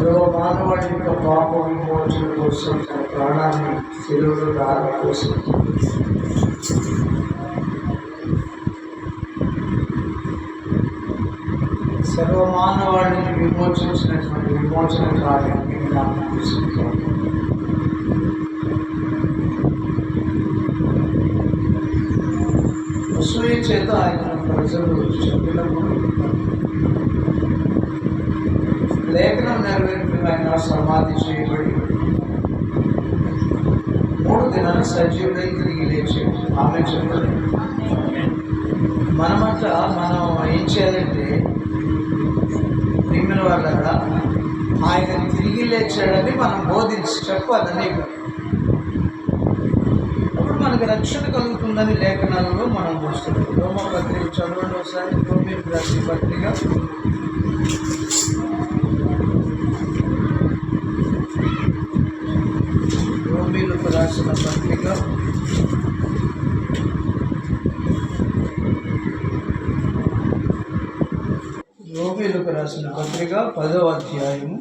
సర్వమానవాడి యొక్క పాప విమోచన కోసం తన ప్రాణాన్ని శిలువలో దారిపోసి సర్వమానవాడిని విమోచించినటువంటి విమోచన కార్యాన్ని జ్ఞాపకం చేసుకుంటాం. అసూయ చేత ఆయన ప్రజలు చెప్పినప్పుడు లేఖనం నెరవేర్పు ఆయన సమాధి చేయబడి 3 దినాలు సజీవుడై తిరిగి లేచాడు. ఆమె చెప్పండి. మనమంతా మనం ఏం చేయాలంటే ప్రియమైన వాళ్ళగా ఆయన తిరిగి లేచాడని మనం బోధించి చెప్పాలి నీకు. అప్పుడు మనకు రక్షణ కలుగుతుందని లేఖనాలలో మనం చూస్తున్నాం. రోమపత్రిక చదవండి ఒకసారి. రోమీయులకు రాసిన పత్రిక 10వ అధ్యాయము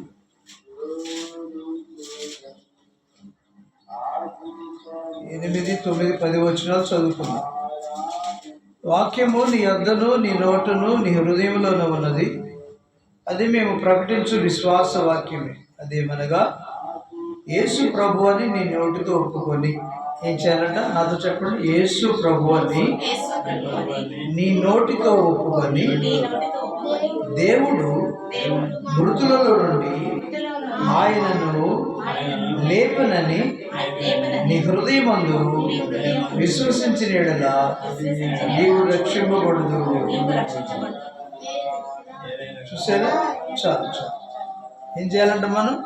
8, 9, 10 వచనాలు చదువుకున్నాం. వాక్యము నీ యొద్దను నీ నోటును నీ హృదయంలోనూ ఉన్నది, అది మేము ప్రకటించు విశ్వాస వాక్యమే. అదేమనగా యేసు ప్రభు అని నీ నోటితో ఒప్పుకొని ఏం చేయాలంట? నాతో చెప్పండి. యేసు ప్రభు అని నీ నోటితో ఒప్పుకొని దేవుడు మృతులలో నుండి ఆయనను లేపనని నీ హృదయమందు విశ్వసించిన యెడల నీవు రక్షింపబడదు. చూసారా? చాలు చాలు. ఏం చేయాలంట మనం?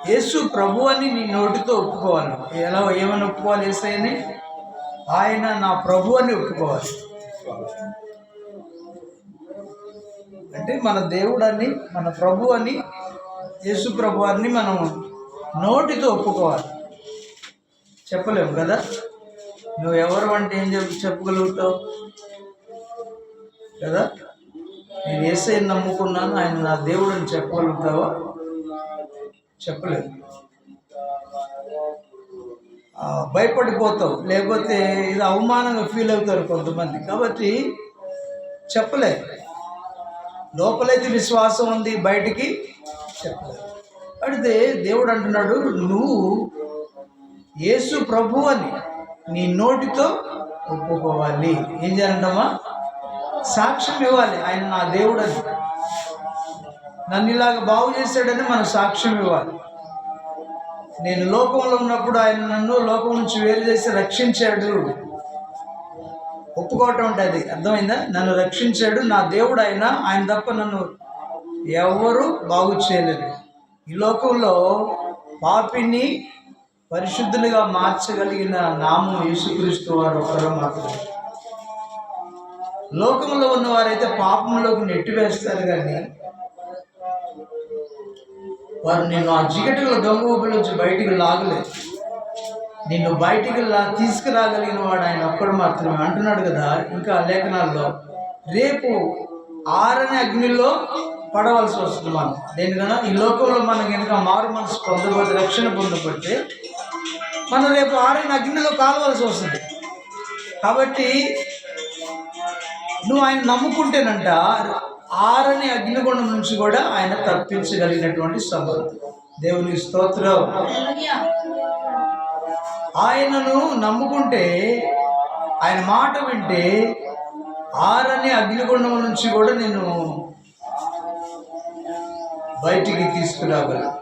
యేసు ప్రభు అని నీ నోటితో ఒప్పుకోవాలి. ఏమని ఒప్పుకోవాలి? యేసయ్యని ఆయన నా ప్రభు అని ఒప్పుకోవాలి. అంటే మన దేవుడు అని, మన ప్రభు అని, యేసు ప్రభు అని మనం నోటితో ఒప్పుకోవాలి. చెప్పలేము కదా. నువ్వు ఎవరు అంటే ఏం చెప్పగలుగుతావు కదా. నేను యేసయ్యని నమ్ముకున్నాను, ఆయన నా దేవుడు అని చెప్పగలుగుతావా? చెప్పలేదు. భయపడిపోతావు, లేకపోతే ఇది అవమానంగా ఫీల్ అవుతారు కొంతమంది. కాబట్టి చెప్పలేదు. లోపలైతే విశ్వాసం ఉంది, బయటికి చెప్పలేదు. అడిగితే దేవుడు అంటున్నాడు, నువ్వు యేసు ప్రభు అని నీ నోటితో ఒప్పుకోవాలి. ఏం చేయాలంటావా? సాక్ష్యం ఇవ్వాలి. ఆయన నా దేవుడు అని, నన్ను ఇలాగ బాగు చేశాడని మనం సాక్ష్యం ఇవ్వాలి. నేను లోకంలో ఉన్నప్పుడు ఆయన నన్ను లోకం నుంచి వేరు చేసి రక్షించాడు. ఒప్పుకోవటం ఉంటుంది. అర్థమైందా? నన్ను రక్షించాడు, నా దేవుడు ఆయన తప్ప నన్ను ఎవరు బాగు చేయలేరు. ఈ లోకంలో పాపిని పరిశుద్ధులుగా మార్చగలిగిన నామం యేసుక్రీస్తు వారు ఒకరు మాత్రమే. లోకంలో ఉన్నవారైతే పాపంలోకి నెట్టివేస్తారు, కానీ వారు నిన్ను ఆ చీకటిలో దొంగ ఊపిలోంచి బయటికి లాగలేదు. నిన్ను బయటికి తీసుకురాగలిగిన వాడు ఆయన ఒక్కడు మాత్రమే. అంటున్నాడు కదా ఇంకా లేఖనాల్లో, రేపు ఆరని అగ్నిలో పడవలసి వస్తుంది మనం. దేనికన్నా ఈ లోకంలో మనకి కనుక మారు మనసు పొందబోతే, రక్షణ పొందబోతే మనం రేపు ఆరని అగ్నిలో కాలవలసి వస్తుంది. కాబట్టి నువ్వు ఆయన నమ్ముకుంటేనంట ఆరని అగ్నిగుండం నుంచి కూడా ఆయన తప్పించగలిగినటువంటి సమర్థ. దేవుని స్తోత్రం. ఆయనను నమ్ముకుంటే, ఆయన మాట వింటే ఆరని అగ్నిగుండం నుంచి కూడా నేను బయటికి తీసుకురాగలను.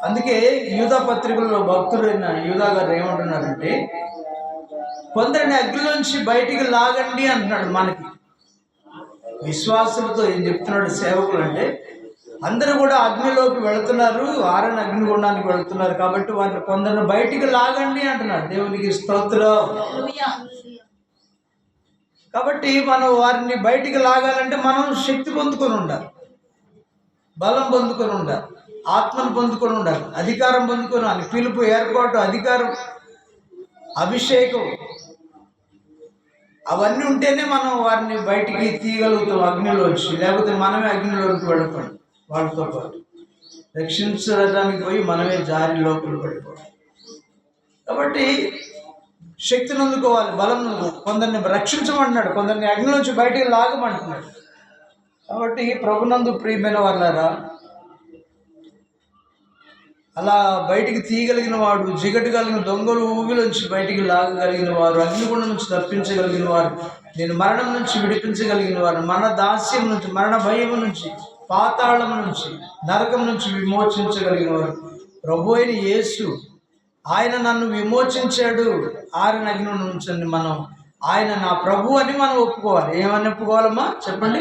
అందుకే యూదా పత్రికల్లో భక్తుడైన యూదా గారు ఏమంటున్నారంటే, కొందరిని అగ్నిలోంచి బయటికి లాగండి అంటున్నాడు. మనకి విశ్వాసులతో ఏం చెప్తున్నాడు సేవకులు అంటే, అందరూ కూడా అగ్నిలోకి వెళుతున్నారు, ఆరని అగ్నిగుండానికి వెళుతున్నారు. కాబట్టి వారిని కొందరిని బయటికి లాగండి అంటున్నాడు. దేవునికి స్తోత్రం. కాబట్టి మనం వారిని బయటికి లాగాలంటే మనం శక్తి పొందుకొని ఉండాలి, బలం పొందుకొని ఉండాలి, ఆత్మను పొందుకొని ఉండాలి, అధికారం పొందుకొని, పిలుపు, ఏర్పాటు, అధికారం, అభిషేకం అవన్నీ ఉంటేనే మనం వారిని బయటికి తీయగలుగుతాం అగ్నిలోంచి, లేకపోతే మనమే అగ్నిలోకి వెళ్ళిపోయి వాళ్ళతో పాటు రక్షించడానికి పోయి మనమే జారి లోపల పడిపోతాం. కాబట్టి శక్తిని అందుకోవాలి, బలం కొందరిని రక్షించమంటున్నాడు, కొందరిని అగ్నిలోంచి బయటికి లాగమంటున్నాడు. కాబట్టి ప్రభునందు ప్రియమైన వాళ్ళారా, అలా బయటికి తీయగలిగిన వాడు, జిగటు కలిగిన దొంగలు ఊబిలోంచి బయటికి లాగగలిగిన వారు, అగ్నిగుండం నుంచి తప్పించగలిగిన వారు, నేను మరణం నుంచి విడిపించగలిగిన వారు, మన దాస్యం నుంచి, మరణ భయం నుంచి, పాతాళం నుంచి, నరకం నుంచి విమోచించగలిగిన వారు ప్రభు అయిన యేసు. ఆయన నన్ను విమోచించాడు ఆరిన అగ్ని నుంచి. మనం ఆయన నా ప్రభు అని మనం ఒప్పుకోవాలి. ఏమని ఒప్పుకోవాలమ్మా చెప్పండి?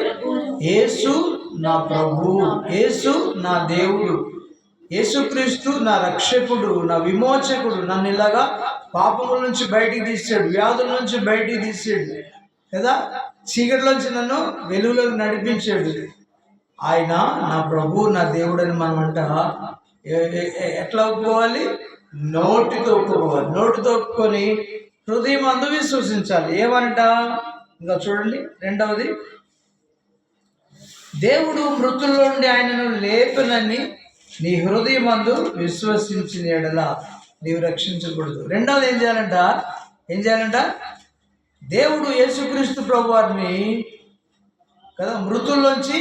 యేసు నా ప్రభు, యేసు నా దేవుడు, యేసుక్రీస్తు నా రక్షకుడు, నా విమోచకుడు, నన్ను ఇలాగా పాపముల నుంచి బయటికి తీసాడు, వ్యాధుల నుంచి బయటికి తీసాడు కదా, చీకటిలోంచి నన్ను వెలుగులోకి నడిపించాడు. ఆయన నా ప్రభు, నా దేవుడు అని మనం అంట ఎట్లా ఒప్పుకోవాలి? నోటితో ఒప్పుకోవాలి. నోటితో ఒప్పుకొని హృదయం అందు విశ్వసించాలి. ఏమనంట? ఇంకా చూడండి, రెండవది, దేవుడు మృతుల్లో నుండి ఆయనను లేపనని నీ హృదయం అందు విశ్వసించిన యెడల నీవు రక్షించకూడదు. రెండవది ఏం చేయాలంట? దేవుడు యేసుక్రీస్తు ప్రభువారిని కదా మృతుల్లోంచి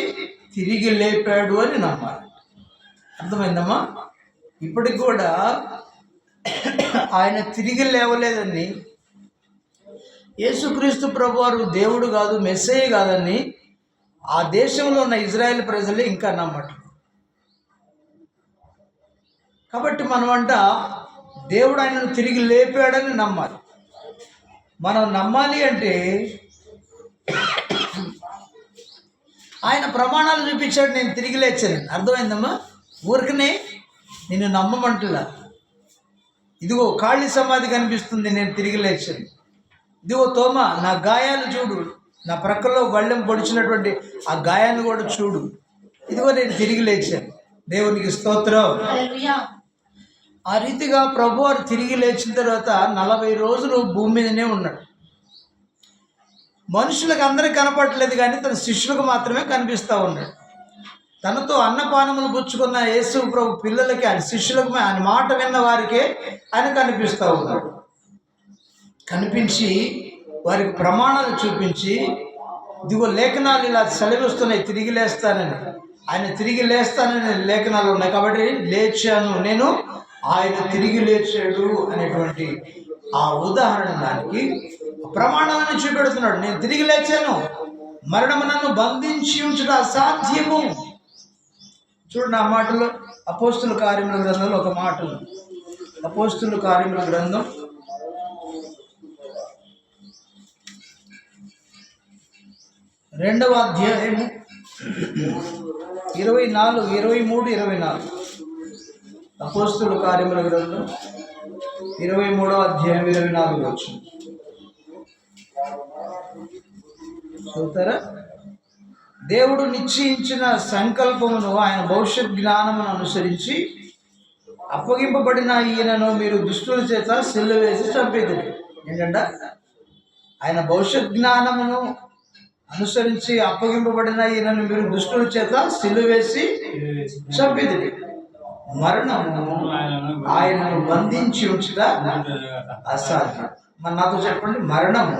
తిరిగి లేపాడు అని నమ్మాలి. అర్థమైందమ్మా? ఇప్పటికి కూడా ఆయన తిరిగి లేవలేదని, యేసుక్రీస్తు ప్రభువారు దేవుడు కాదు, మెస్సయ్య కాదని ఆ దేశంలో ఉన్న ఇజ్రాయెల్ ప్రజలు ఇంకా నమ్మట్లేదు. కాబట్టి మనమంట దేవుడు ఆయనను తిరిగి లేపాడని నమ్మాలి. మనం నమ్మాలి అంటే ఆయన ప్రమాణాలు చూపించాడు, నేను తిరిగి లేచాను. అర్థమైందమ్మా? ఊరికనే నేను నమ్మమంటులా. ఇదిగో ఖాళీ సమాధి కనిపిస్తుంది, నేను తిరిగి లేచాను. ఇదిగో తోమా, నా గాయాలు చూడు, నా ప్రక్కలో గళ్ళెం పొడిచినటువంటి ఆ గాయాన్ని కూడా చూడు, ఇదిగో నేను తిరిగి లేచాను. దేవునికి స్తోత్రం. ఆ రీతిగా ప్రభు వారు తిరిగి లేచిన తర్వాత 40 రోజులు భూమి మీదనే ఉన్నాడు. మనుషులకు అందరికీ కనపడలేదు, కానీ తన శిష్యులకు మాత్రమే కనిపిస్తూ ఉన్నాడు. తనతో అన్నపానములు పుచ్చుకున్న యేసు ప్రభు పిల్లలకి, ఆయన శిష్యులకు, ఆయన మాట విన్న వారికే ఆయన కనిపిస్తూ ఉన్నాడు. కనిపించి వారికి ప్రమాణాలు చూపించి, ఇదిగో లేఖనాలు ఇలా సెలవిస్తున్నాయి, తిరిగి లేస్తానని. ఆయన తిరిగి లేస్తానని లేఖనాలు ఉన్నాయి. కాబట్టి లేచాను నేను, ఆయన తిరిగి లేచాడు అనేటువంటి ఆ ఉదాహరణ దానికి ప్రమాణాలను చూపెడుతున్నాడు. నేను తిరిగి లేచాను, మరణము నన్ను బంధించి ఉంచుట అసాధ్యము. చూడండి ఆ మాటలో అపోస్తుల కార్యముల గ్రంథంలో ఒక మాట ఉంది. అపోస్తుల కార్యముల గ్రంథం 2వ అధ్యాయము 24, 23, 24. అపోస్తుల కార్యముల గ్రంథం 23వ అధ్యాయం 24 వచ్చింది. చూస్తారా? దేవుడు నిశ్చయించిన సంకల్పమును, ఆయన భవిష్యత్ జ్ఞానమును అనుసరించి అప్పగింపబడిన ఈయనను మీరు దుష్టుల చేత సిలువ వేసి చంపేది. ఏంటంటే ఆయన భవిష్యత్ జ్ఞానమును అనుసరించి అప్పగింపబడిన ఈయనను మీరు దుష్టుల చేత సిలువ వేసి చంపేది. మరణము ఆయనను బంధించి ఉంచుట అసాధ్యం. మరి నాతో చెప్పండి, మరణము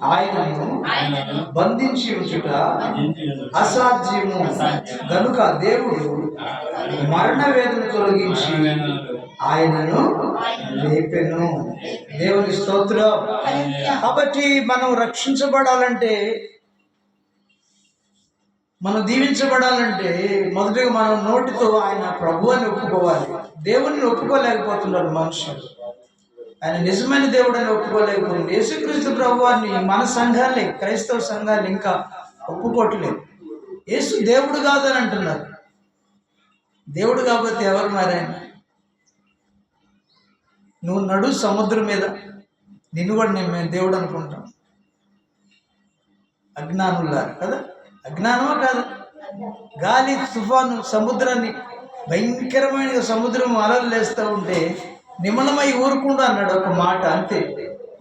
ఆయనను బంధించి ఉంచుట అసాధ్యము. గనుక దేవుడు మరణ వేదన తొలగించి ఆయనను లేపెను. దేవుని స్తోత్రం. కాబట్టి మనం రక్షించబడాలంటే, మనం దీవించబడాలంటే మొదటిగా మనం నోటితో ఆయన ప్రభు అని ఒప్పుకోవాలి. దేవుడిని ఒప్పుకోలేకపోతున్నారు మనుషులు. ఆయన నిజమైన దేవుడు అని ఒప్పుకోలేకపోతుంది. యేసుక్రీస్తు ప్రభువాన్ని మన సంఘాలే, క్రైస్తవ సంఘాలు ఇంకా ఒప్పుకోవట్లేదు. యేసు దేవుడు కాదని అంటున్నారు. దేవుడు కాకపోతే ఎవరు మారాయన? నువ్వు నడు సముద్రం మీద, నిన్ను కూడా మేము దేవుడు అనుకుంటాం. అజ్ఞానులారు కదా, అజ్ఞానమా కాదు? గాలి తుఫాను సముద్రాన్ని, భయంకరమైన సముద్రం అలలు లేస్తూ ఉంటే నిమ్మలమై ఊరుకుండా అన్నాడు ఒక మాట, అంతే.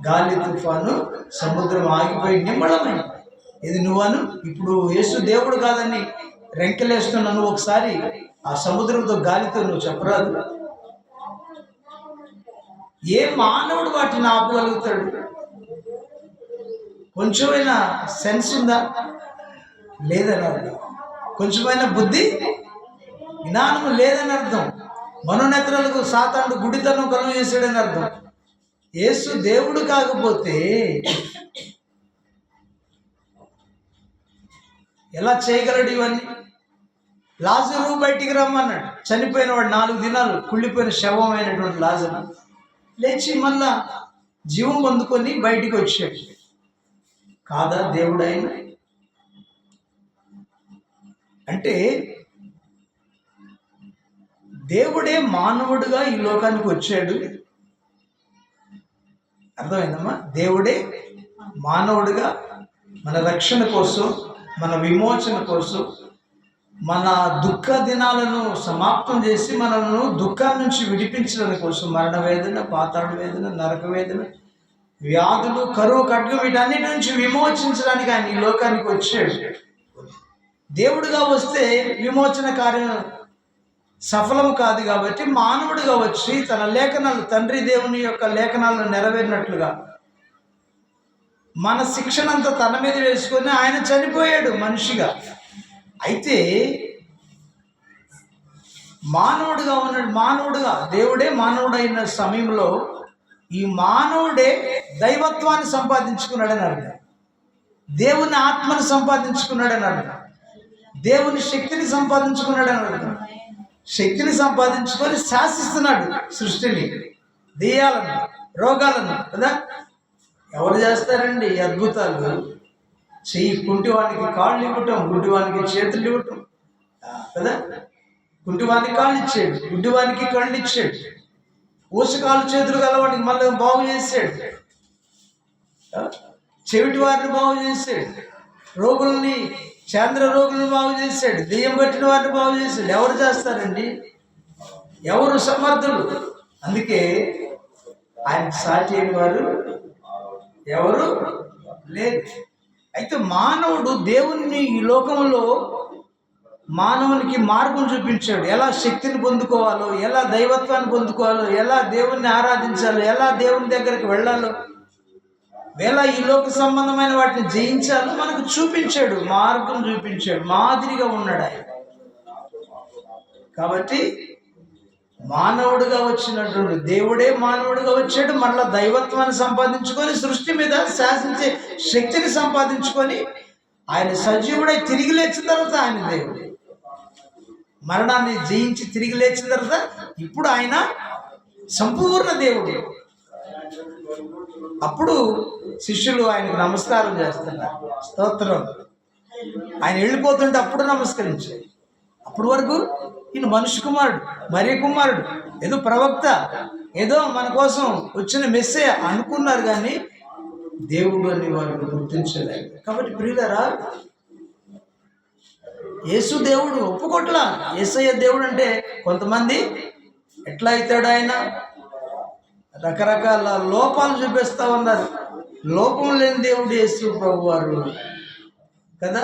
గాలి తుఫాను సముద్రం ఆగిపోయి నిమ్మళమైంది. ఇది నువ్వను ఇప్పుడు యేసు దేవుడు కాదని రెంకెలేస్తున్నా నువ్వు ఒకసారి ఆ సముద్రంతో గాలితో నువ్వు చెప్పరాదు. ఏ మానవుడు వాటిని ఆపగలుగుతాడు? కొంచెమైనా సెన్స్ ఉందా? లేదని అర్థం. కొంచెమైనా బుద్ధి జ్ఞానం లేదని అర్థం. మనోనేత్రాలకు సాతానుడు గుడితనం కలుగు చేశాడని అర్థం. యేసు దేవుడు కాకపోతే ఎలా చేయగలడు ఇవన్నీ? లాజరు బయటికి రమ్మన్నాడు. చనిపోయిన వాడు 4 దినాలు కుళ్ళిపోయిన శవమైనటువంటి లాజరు లేచి మళ్ళా జీవం పొందుకొని బయటికి వచ్చాడు. కాదా దేవుడు ఆయన? అంటే దేవుడే మానవుడిగా ఈ లోకానికి వచ్చాడు. అర్థమైందమ్మా? దేవుడే మానవుడిగా మన రక్షణ కోసం, మన విమోచన కోసం, మన దుఃఖ దినాలను సమాప్తం చేసి మనను దుఃఖాల నుంచి విడిపించడం కోసం మరణ వేదన, పాతాళ వేదన, నరక వేదన, వ్యాధులు, కరువు, ఖడ్గం వీటన్నిటి నుంచి విమోచించడానికి ఆయన ఈ లోకానికి వచ్చాడు. దేవుడిగా వస్తే విమోచన కార్యం సఫలం కాదు కాబట్టి మానవుడిగా వచ్చి తన లేఖనాలు, తండ్రి దేవుని యొక్క లేఖనాలను నెరవేరినట్లుగా మన శిక్షణంతా తన మీద వేసుకొని ఆయన చనిపోయాడు మనిషిగా. అయితే మానవుడిగా ఉన్నాడు. మానవుడిగా దేవుడే మానవుడైన సమయంలో ఈ మానవుడే దైవత్వాన్ని సంపాదించుకున్నాడని అర్థం. దేవుని ఆత్మను సంపాదించుకున్నాడని అర్థం. దేవుని శక్తిని సంపాదించుకున్నాడని అర్థం. శక్తిని సంపాదించుకొని శాసిస్తున్నాడు సృష్టిని, దెయ్యాలను, రోగాలను. కదా, ఎవరు చేస్తారండి ఈ అద్భుతాలు? చెయ్యి కుంటివానికి కాళ్ళు ఇవ్వటం, గుడ్డివానికి చేతులు ఇవ్వటం. కదా, కుంటివానికి కాళ్ళు ఇచ్చాడు, గుడ్డివానికి కళ్ళు ఇచ్చాడు, ఊసకాలు చేతులు గలవాడికి మళ్ళీ బాగు చేశాడు, చెవిటి వారిని బాగు చేశాడు, రోగుల్ని, చంద్ర రోగులను బాగు చేశాడు, దెయ్యం పట్టిన వారిని బాగు చేశాడు. ఎవరు చేస్తారండి? ఎవరు సమర్థులు? అందుకే ఆయన సాటి అయిన వారు ఎవరు లేదు. అయితే మానవుడు దేవుని ఈ లోకంలో మానవునికి మార్గం చూపించాడు. ఎలా శక్తిని పొందుకోవాలో, ఎలా దైవత్వాన్ని పొందుకోవాలో, ఎలా దేవుణ్ణి ఆరాధించాలో, ఎలా దేవుని దగ్గరికి వెళ్ళాలో, ఎలా ఈ లోక సంబంధమైన వాటిని జయించాలో మనకు చూపించాడు, మార్గం చూపించాడు, మాదిరిగా ఉన్నాడు ఆయన. కాబట్టి మానవుడిగా వచ్చినటువంటి దేవుడే మానవుడిగా వచ్చాడు. మళ్ళా దైవత్వాన్ని సంపాదించుకొని సృష్టి మీద శాసించే శక్తిని సంపాదించుకొని ఆయన సజీవుడై తిరిగి లేచిన తర్వాత ఆయన దేవుడు. మరణాన్ని జయించి తిరిగి లేచిన తర్వాత ఇప్పుడు ఆయన సంపూర్ణ దేవుడు. అప్పుడు శిష్యులు ఆయనకు నమస్కారం చేస్తున్నారు. స్తోత్రం. ఆయన వెళ్ళిపోతుంటే అప్పుడు నమస్కరించారు. అప్పటి వరకు ఈయన మనుష్య కుమారుడు, మరీ కుమారుడు, ఏదో ప్రవక్త, ఏదో మన కోసం వచ్చిన మెస్సే అనుకున్నారు, కానీ దేవుడు అని వారు గుర్తించలేదు. కాబట్టి ప్రియులారా, యేసు దేవుడు ఒప్పుకోట్లా. యేసయ్య దేవుడు అంటే కొంతమంది ఎట్లా అవుతాడు, ఆయన రకరకాల లోపాలు చూపిస్తా ఉన్నారు. లోపం లేని దేవుడు యేసు ప్రభు వారు కదా,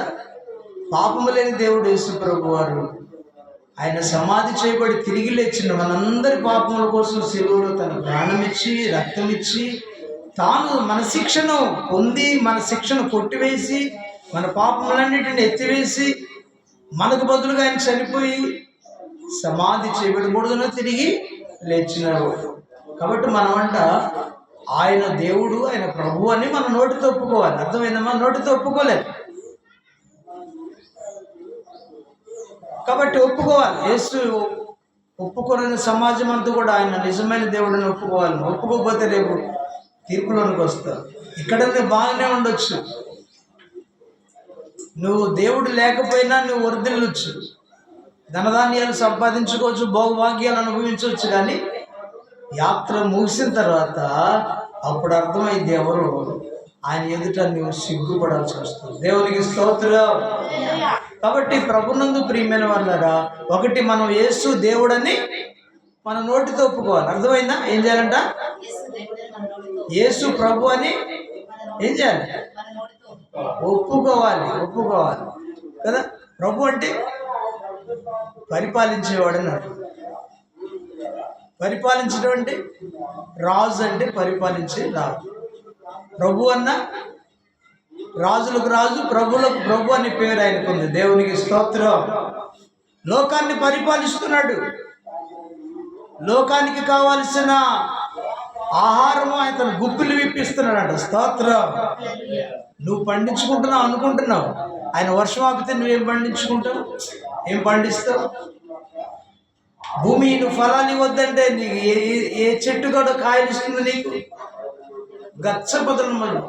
పాపము లేని దేవుడు యేసు ప్రభు వారు. ఆయన సమాధి చేయబడి తిరిగి లేచిన మనందరి పాపముల కోసం శిలువలో తన ప్రాణం ఇచ్చి, రక్తం ఇచ్చి, తాను మన శిక్షను పొంది, మన శిక్షను కొట్టివేసి, మన పాపములన్నిటిని ఎత్తివేసి, మనకు బదులుగా ఆయన చనిపోయి సమాధి చేయబడి 3 దినాలు తిరిగి లేచినాడు. కాబట్టి మనమంట ఆయన దేవుడు, ఆయన ప్రభు అని మన నోటితో ఒప్పుకోవాలి. అర్థమైందమ్మా? నోటితో ఒప్పుకోలేదు కాబట్టి ఒప్పుకోవాలి. యేసు ఒప్పుకోలేని సమాజం అంతా కూడా ఆయన నిజమైన దేవుడిని ఒప్పుకోవాలి. ఒప్పుకోకపోతే రేపు తీర్పులోనికి వస్తావు. ఇక్కడనే బాగానే ఉండొచ్చు, నువ్వు దేవుడు లేకపోయినా నువ్వు వర్ధిల్లొచ్చు, ధనధాన్యాలు సంపాదించుకోవచ్చు, భోగభాగ్యాలు అనుభవించవచ్చు, కానీ యాత్ర ముగిసిన తర్వాత అప్పుడు అర్థమైంది ఎవరు ఆయన ఎదుట నువ్వు సిగ్గుపడాల్సి వస్తుంది. దేవునికి స్తోత్రం. కాబట్టి ప్రభునందు ప్రియమైన వాళ్ళరా, ఒకటి మనం యేసు దేవుడని మన నోటితో ఒప్పుకోవాలి. అర్థమైందా? ఏం చేయాలంట? యేసు ప్రభు అని ఏం చేయాలి? ఒప్పుకోవాలి కదా. ప్రభు అంటే పరిపాలించేవాడు అని అర్థం. పరిపాలించడం అంటే రాజు అంటే పరిపాలించే రాజు. ప్రభు అన్న రాజులకు రాజు, ప్రభులకు ప్రభు అని పేరు ఆయనకుంది. దేవునికి స్తోత్రం. లోకాన్ని పరిపాలిస్తున్నాడు. లోకానికి కావాల్సిన ఆహారము ఆయన గుప్పిలు విప్పిస్తున్నాడు. స్తోత్రం. నువ్వు పండించుకుంటున్నావు అనుకుంటున్నావు, ఆయన వర్షం ఆపితే నువ్వేం పండించుకుంటావు? ఏం పండిస్తావు? భూమి నువ్వు ఫలాలు ఇవ్వద్దంటే నీకు ఏ చెట్టు కూడా కాయలు ఇస్తుంది? నీకు గచ్చ పొదలు.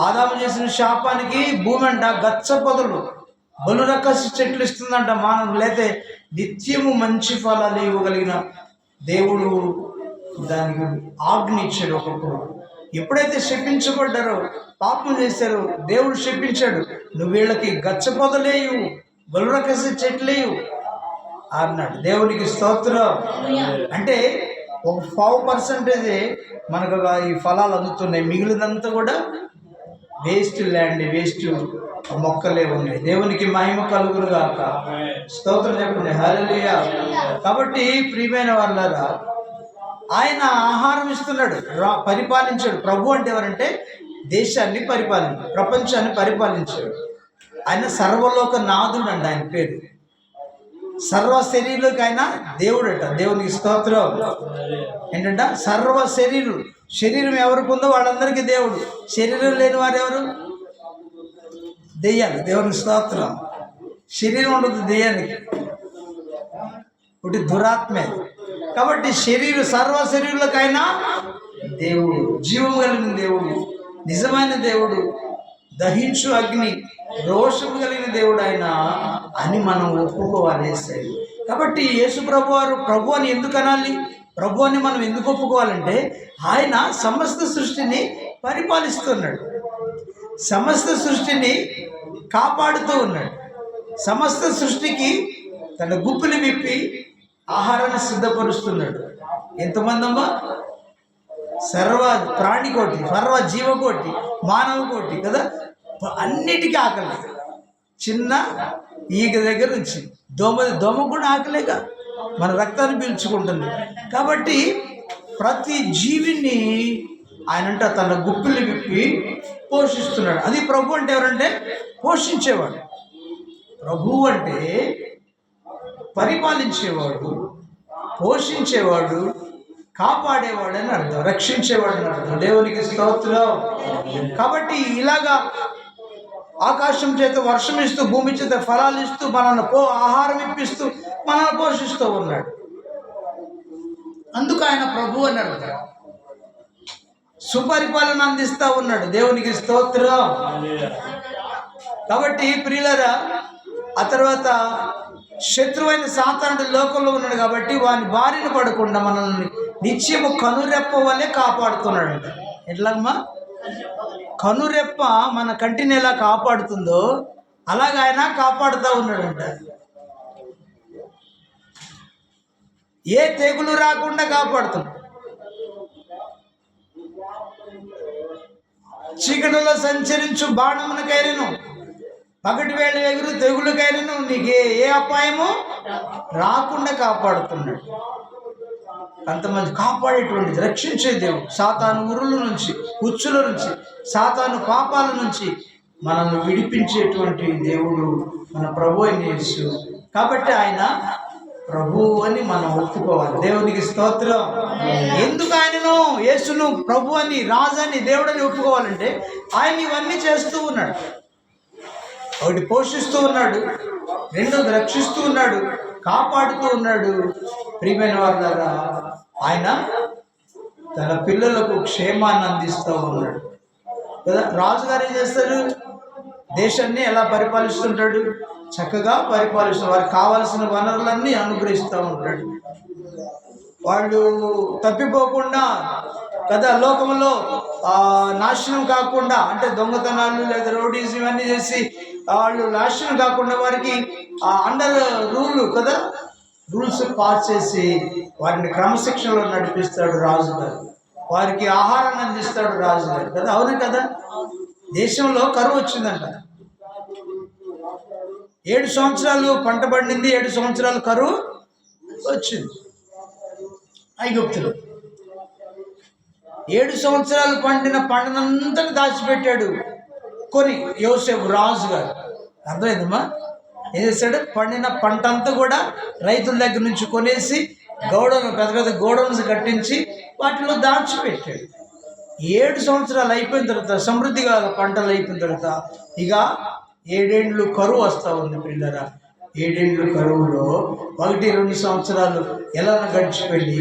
ఆదాము చేసిన శాపానికి భూమి అంట గచ్చ పొదలు, బలురకసి చెట్లు ఇస్తుందంట మానవుడు. లేతే నిత్యము మంచి ఫలాలు ఇవ్వగలిగిన దేవుడు దానికి ఆజ్ఞ ఇచ్చాడు. ఒకప్పుడు ఎప్పుడైతే శపించబడ్డారో, పాపం చేశారో, దేవుడు శపించాడు. నువ్వు వీళ్ళకి గచ్చ పొదలేయు, బలురకసి చెట్లేయు అన్నాడు. దేవునికి స్తోత్రం. అంటే ఒక 5% మనకు ఈ ఫలాలు అందుతున్నాయి, మిగిలినంతా కూడా వేస్ట్ ల్యాండ్, వేస్ట్ మొక్కలే ఉన్నాయి. దేవునికి మహిమ కలుగును గాక. స్తోత్రం చెప్పండి. హల్లెలూయా. కాబట్టి ప్రియమైన వాళ్ళారా, ఆయన ఆహారం ఇస్తున్నాడు, పరిపాలించాడు. ప్రభు అంటే ఎవరంటే దేశాన్ని పరిపాలించాడు, ప్రపంచాన్ని పరిపాలించాడు. ఆయన సర్వలోక నాథుడు అండి ఆయన పేరు. సర్వ శరీరులకు ఆయన దేవుడట. దేవునికి స్తోత్రం. ఏంటంట? సర్వ శరీరులు. శరీరం ఎవరికి ఉందో వాళ్ళందరికీ దేవుడు. శరీరం లేని వారు ఎవరు? దెయ్యాలు. దేవునికి స్తోత్రం. శరీరం ఉండదు దెయ్యానికి, ఒకటి దురాత్మే. కాబట్టి సర్వ శరీరులకైనా దేవుడు, జీవం కలిగిన దేవుడు, నిజమైన దేవుడు, దహించు అగ్ని, రోషము కలిగిన దేవుడు ఆయన అని మనం ఒప్పుకోవాలి. కాబట్టి యేసు ప్రభు వారు ప్రభు అని ఎందుకు అనాలి? ప్రభు అని మనం ఎందుకు ఒప్పుకోవాలంటే ఆయన సమస్త సృష్టిని పరిపాలిస్తున్నాడు, సమస్త సృష్టిని కాపాడుతూ ఉన్నాడు, సమస్త సృష్టికి తన గుప్పులు విప్పి ఆహారాన్ని సిద్ధపరుస్తున్నాడు. ఎంతమంది అమ్మా? సర్వ ప్రాణికోటి, సర్వ జీవకోటి, మానవ కోటి కదా. అన్నిటికీ ఆకలి. చిన్న ఈగ దగ్గర నుంచి దోమ కూడా ఆకలేగా మన రక్తాన్ని పీల్చుకుంటుంది. కాబట్టి ప్రతి జీవిని ఆయనంట తన గుప్పిలు విప్పి పోషిస్తున్నాడు. అది ప్రభు అంటే ఎవరంటే పోషించేవాడు. ప్రభు అంటే పరిపాలించేవాడు, పోషించేవాడు, కాపాడేవాడు అని అర్థం, రక్షించేవాడు అని అర్థం. దేవునికి స్తోత్రం. కాబట్టి ఇలాగా ఆకాశం చేత వర్షం ఇస్తూ, భూమి చేత ఫలాలు ఇస్తూ, మనల్ని ఆహారం ఇప్పిస్తూ, మనల్ని పోషిస్తూ ఉన్నాడు. అందుకు ఆయన ప్రభు అని అర్థం. సుపరిపాలన అందిస్తూ ఉన్నాడు. దేవునికి స్తోత్రం. కాబట్టి ప్రియులారా, ఆ తర్వాత శత్రువైన సాతానుడు లోకంలో ఉన్నాడు కాబట్టి వాని బారిన పడకుండా మనల్ని నిత్యము కనురెప్ప వల్లే కాపాడుతున్నాడంట. ఎట్లాగమ్మా? కనురెప్ప మన కంటిని ఎలా కాపాడుతుందో అలాగ ఆయన కాపాడుతూ ఉన్నాడంట. ఏ తెగులు రాకుండా కాపాడుతున్నాడు. చీకటిలో సంచరించు బాణమునకైనను, పగటి వేళ ఎగురు తెగులుకైనను నీకు ఏ అపాయము రాకుండా కాపాడుతున్నాడు. అంతమంది కాపాడేటువంటిది, రక్షించే దేవుడు. సాతాను ఉరుల నుంచి, ఉచ్చుల నుంచి, సాతాను పాపాల నుంచి మనల్ని విడిపించేటువంటి దేవుడు మన ప్రభు అయిన యేసు. కాబట్టి ఆయన ప్రభు అని మనం ఒప్పుకోవాలి. దేవునికి స్తోత్రం. ఎందుకు ఆయనను, యేసును ప్రభు అని, రాజని, దేవుడని ఒప్పుకోవాలంటే ఆయన ఇవన్నీ చేస్తూ ఉన్నాడు. ఒకటి పోషిస్తూ ఉన్నాడు, రెండోది రక్షిస్తూ ఉన్నాడు, కాపాడుతూ ఉన్నాడు. ప్రియమైన వారి ద్వారా ఆయన తన పిల్లలకు క్షేమాన్ని అందిస్తూ ఉన్నాడు కదా. రాజుగారు ఏం చేస్తారు? దేశాన్ని ఎలా పరిపాలిస్తుంటాడు? చక్కగా పరిపాలిస్తూ వారికి కావాల్సిన వనరులన్నీ అనుగ్రహిస్తూ ఉంటాడు. వాళ్ళు తప్పిపోకుండా కదా, లోకంలో నాశనం కాకుండా, అంటే దొంగతనాలు లేదా రౌడీస్ ఇవన్నీ చేసి వాళ్ళు నాశనం కాకుండా వారికి అండర్ రూల్ కదా, రూల్స్ పాస్ చేసి వారిని క్రమశిక్షణలో నడిపిస్తాడు రాజుగారు. వారికి ఆహారాన్ని అందిస్తాడు రాజుగారు కదా. అవును కదా. దేశంలో కరువు వచ్చిందంట. 7 సంవత్సరాలు పంట పండింది, 7 సంవత్సరాలు కరువు వచ్చింది ఐగుప్తులో. 7 సంవత్సరాలు పండిన పంటనంతా దాచిపెట్టాడు కొని యోసేపు రాజుగారు. అర్థమైందమ్మా? ఏం చేశాడు? పండిన పంట అంతా కూడా రైతుల దగ్గర నుంచి కొనేసి పెద్ద పెద్ద గోడౌన్స్ కట్టించి వాటిలో దాచిపెట్టాడు. 7 సంవత్సరాలు అయిపోయిన తర్వాత, సమృద్ధిగా పంటలు అయిపోయిన తర్వాత ఇక 7 ఏళ్ళు కరువు వస్తూ ఉంది పిల్లరా. 7 ఏళ్ళు కరువులో 1-2 సంవత్సరాలు ఎలా గడిచిపోయింది.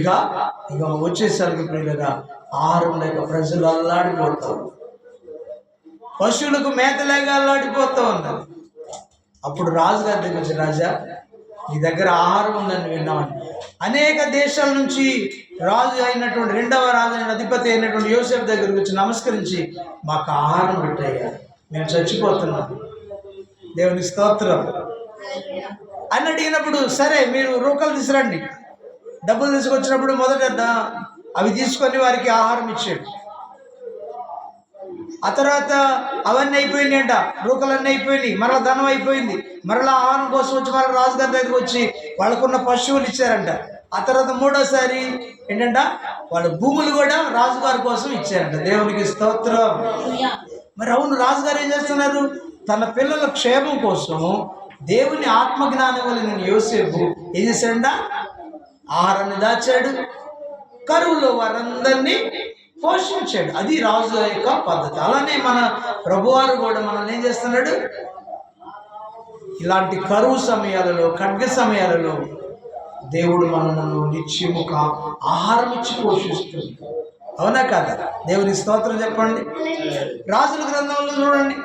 ఇక వచ్చేసరికి పిల్లరా ఆహారం లేక ప్రజలు అల్లాడిపోతారు, పశువులకు మేత లేక అల్లాడిపోతూ ఉన్నారు. అప్పుడు రాజుగారి దగ్గర వచ్చి, రాజా నీ దగ్గర ఆహారం ఉందని విన్నామని. అనేక దేశాల నుంచి రాజు అయినటువంటి, 2వ రాజు అయిన అధిపతి అయినటువంటి యోసేపు దగ్గరికి వచ్చి నమస్కరించి, మాకు ఆహారం పెట్టయ్యా, మేము చచ్చిపోతున్నాం, దేవుని స్తోత్రం అని అడిగినప్పుడు, సరే మీరు రూకలు తీసుకురండి. డబ్బులు తీసుకొచ్చినప్పుడు మొదట అవి తీసుకొని వారికి ఆహారం ఇచ్చాడు. ఆ తర్వాత అవన్నీ అయిపోయినాయి అంట, రూకలన్నీ అయిపోయినాయి, మరలా ధనం అయిపోయింది. మరలా ఆహారం కోసం వచ్చి మరలా రాజుగారి దగ్గరికి వచ్చి వాళ్ళకున్న పశువులు ఇచ్చారంట. ఆ తర్వాత 3వసారి ఏంటంట, వాళ్ళ భూములు కూడా రాజుగారి కోసం ఇచ్చారంట. దేవునికి స్తోత్రం. మరి అవును, రాజుగారు ఏం చేస్తున్నారు? తన పిల్లల క్షేమం కోసము దేవుని ఆత్మజ్ఞానం వల్ల నేను యోసేపు ఏం చేశాడంట? ఆహారాన్ని దాచాడు, కరువులో వారందరినీ పోషించాడు. అది రాజు యొక్క పద్ధతి. అలానే మన ప్రభువారు కూడా మనల్ని ఏం చేస్తున్నాడు? ఇలాంటి కరువు సమయాలలో, ఖడ్గ సమయాలలో దేవుడు మనల్ని నిత్యముగా ఆహారం ఇచ్చి పోషిస్తుంది. అవునా కాదా? దేవుని స్తోత్రం చెప్పండి. రాజుల గ్రంథంలో చూడండి,